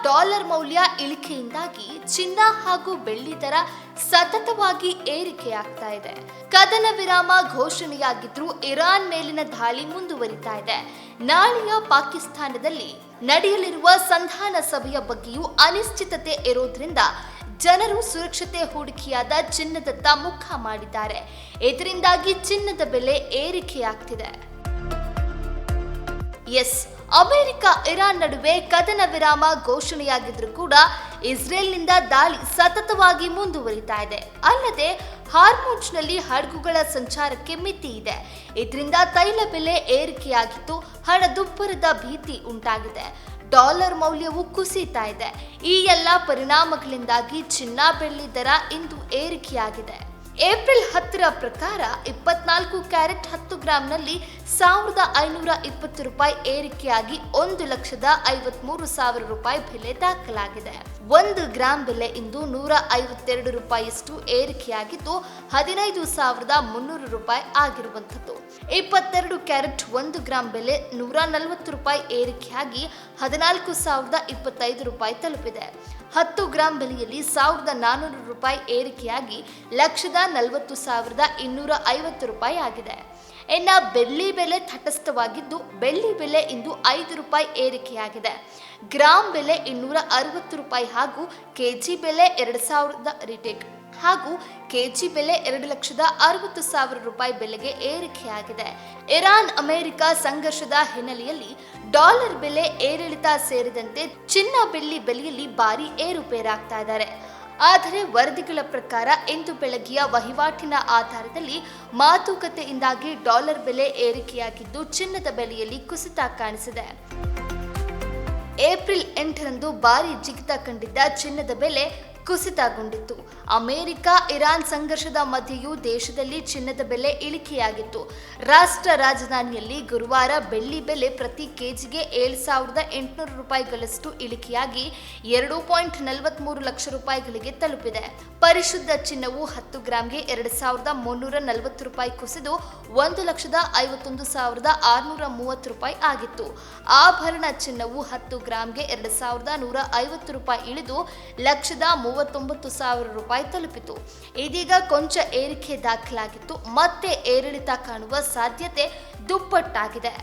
Dollar ಮೌಲ್ಯ ಇಳಿಕೆಯಿಂದಾಗಿ ಚಿನ್ನ ಹಾಗೂ ಬೆಳ್ಳಿ ದರ ಸತತವಾಗಿ ಏರಿಕೆಯಾಗ್ತಾ ಇದೆ. ಕದನ ವಿರಾಮ ಘೋಷಣೆಯಾಗಿದ್ರೂ ಇರಾನ್ ಮೇಲಿನ ದಾಳಿ ಮುಂದುವರಿತಾ ಇದೆ. ನಾಳೆಯ ಪಾಕಿಸ್ತಾನದಲ್ಲಿ ನಡೆಯಲಿರುವ ಸಂಧಾನ ಸಭೆಯ ಬಗ್ಗೆಯೂ ಅನಿಶ್ಚಿತತೆ ಇರೋದ್ರಿಂದ ಜನರು ಸುರಕ್ಷತೆ ಹೂಡಿಕೆಯಾದ ಚಿನ್ನದತ್ತ ಮುಖ ಮಾಡಿದ್ದಾರೆ. ಇದರಿಂದಾಗಿ ಚಿನ್ನದ ಬೆಲೆ ಏರಿಕೆಯಾಗ್ತಿದೆ. ಅಮೆರಿಕ ಇರಾನ್ ನಡುವೆ ಕದನ ವಿರಾಮ ಘೋಷಣೆಯಾಗಿದ್ರೂ ಕೂಡ ಇಸ್ರೇಲ್ನಿಂದ ದಾಳಿ ಸತತವಾಗಿ ಮುಂದುವರಿತಾ ಇದೆ. ಅಲ್ಲದೆ ಹಾರ್ಮುಜ್ನಲ್ಲಿ ಹಡಗುಗಳ ಸಂಚಾರಕ್ಕೆ ಮಿತಿ ಇದೆ. ಇದರಿಂದ ತೈಲ ಬೆಲೆ ಏರಿಕೆಯಾಗಿದ್ದು ಹಣದುಬ್ಬರದ ಭೀತಿ ಉಂಟಾಗಿದೆ. ಡಾಲರ್ ಮೌಲ್ಯವು ಕುಸಿತಾ ಇದೆ. ಈ ಎಲ್ಲ ಪರಿಣಾಮಗಳಿಂದಾಗಿ ಚಿನ್ನ ಬೆಳ್ಳಿ ದರ ಇಂದು ಏರಿಕೆಯಾಗಿದೆ. ಏಪ್ರಿಲ್ 10ರ ಪ್ರಕಾರ 24 ಕ್ಯಾರೆಟ್ 10 ಗ್ರಾಂನಲ್ಲಿ ₹1,520 ಏರಿಕೆಯಾಗಿ ₹1,53,000 ಬೆಲೆ ದಾಖಲಾಗಿದೆ. 1 ಗ್ರಾಂ ಬೆಲೆ ಇಂದು ₹152 ಏರಿಕೆಯಾಗಿದ್ದು ₹15,300 ಆಗಿರುವಂಥದ್ದು. 22 ಕ್ಯಾರೆಟ್ 1 ಗ್ರಾಂ ಬೆಲೆ ₹140 ಏರಿಕೆಯಾಗಿ ₹14,025 ತಲುಪಿದೆ. 10 ಗ್ರಾಂ ಬೆಲೆಯಲ್ಲಿ ₹1,400 ಏರಿಕೆಯಾಗಿ ₹1,40,250 ಆಗಿದೆ. ಇನ್ನು ಬೆಳ್ಳಿ ಬೆಲೆ ತಟಸ್ಥವಾಗಿದ್ದು ಬೆಳ್ಳಿ ಬೆಲೆ ಇಂದು ₹5 ಏರಿಕೆಯಾಗಿದೆ. ಗ್ರಾಂ ಬೆಲೆ ₹260 ಹಾಗೂ ಕೆಜಿ ಬೆಲೆ 2,000 ರಿಟೇಕ್ ಹಾಗೂ ಕೆಜಿ ಬೆಲೆ ₹2,60,000 ಬೆಲೆಗೆ ಏರಿಕೆಯಾಗಿದೆ. ಇರಾನ್ ಅಮೆರಿಕ ಸಂಘರ್ಷದ ಹಿನ್ನೆಲೆಯಲ್ಲಿ ಡಾಲರ್ ಬೆಲೆ ಏರಿಳಿತ ಸೇರಿದಂತೆ ಚಿನ್ನ ಬೆಳ್ಳಿ ಬೆಲೆಯಲ್ಲಿ ಭಾರಿ ಏರುಪೇರಾಗ್ತಾ ಇದ್ದಾರೆ. ಆದರೆ ವರದಿಗಳ ಪ್ರಕಾರ ಇಂದು ಬೆಳಗ್ಗೆಯ ವಹಿವಾಟಿನ ಆಧಾರದಲ್ಲಿ ಮಾತುಕತೆಯಿಂದಾಗಿ ಡಾಲರ್ ಬೆಲೆ ಏರಿಕೆಯಾಗಿದ್ದು ಚಿನ್ನದ ಬೆಲೆಯಲ್ಲಿ ಕುಸಿತ ಕಾಣಿಸಿದೆ. ಏಪ್ರಿಲ್ 8ರಂದು ಭಾರಿ ಜಿಗಿತ ಕಂಡಿದ್ದ ಚಿನ್ನದ ಬೆಲೆ ಕುಸಿತಗೊಂಡಿತ್ತು. ಅಮೆರಿಕ ಇರಾನ್ ಸಂಘರ್ಷದ ಮಧ್ಯೆಯೂ ದೇಶದಲ್ಲಿ ಚಿನ್ನದ ಬೆಲೆ ಇಳಿಕೆಯಾಗಿತ್ತು. ರಾಷ್ಟ್ರ ರಾಜಧಾನಿಯಲ್ಲಿ ಗುರುವಾರ ಬೆಳ್ಳಿ ಬೆಲೆ ಪ್ರತಿ ಕೆಜಿಗೆ ₹7,800ಗಳಷ್ಟು ಇಳಿಕೆಯಾಗಿ ₹2.43 ಲಕ್ಷ ತಲುಪಿದೆ. ಪರಿಶುದ್ಧ ಚಿನ್ನವು 10 ಗ್ರಾಂಗೆ ₹2,340 ಕುಸಿದು ₹1,51,630 ಆಗಿತ್ತು. ಆಭರಣ ಚಿನ್ನವು 10 ಗ್ರಾಂಗೆ ₹2,150 ಇಳಿದು ₹1,39,000 ತಲುಪಿತು. ಇದೀಗ ಕೊಂಚ ಏರಿಕೆ ದಾಖಲಾಗಿತ್ತು. ಮತ್ತೆ ಏರಿಳಿತ ಕಾಣುವ ಸಾಧ್ಯತೆ ದುಪ್ಪಟ್ಟಾಗಿದೆ.